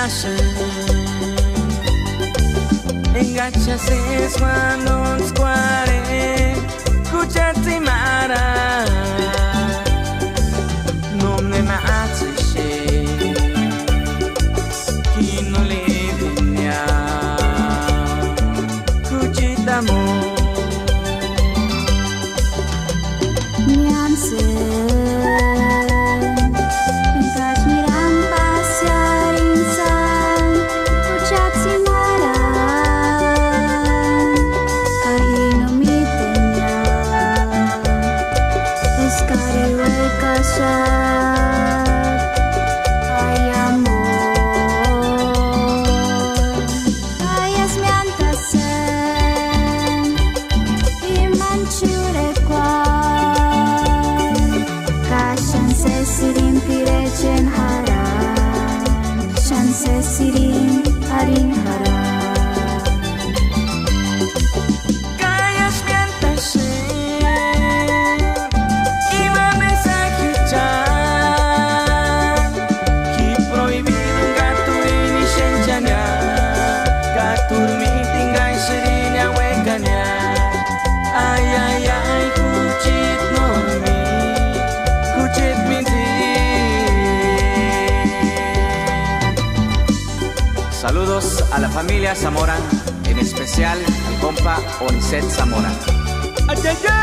viață. Engachases cuando square Cuciați mara Nomne na ațeșe Chinule vinea Cucitamo Niamse Sirim harin hara Kayas miantase Imame sakichan Ki prohibido gatur ini senjanya Gatur mi tinggal serinya wekanya Ay ay ay kucit normi Kucit minti. Saludos a la familia Zamora, en especial al compa Onicet Zamora. ¡Ay, ay, ay!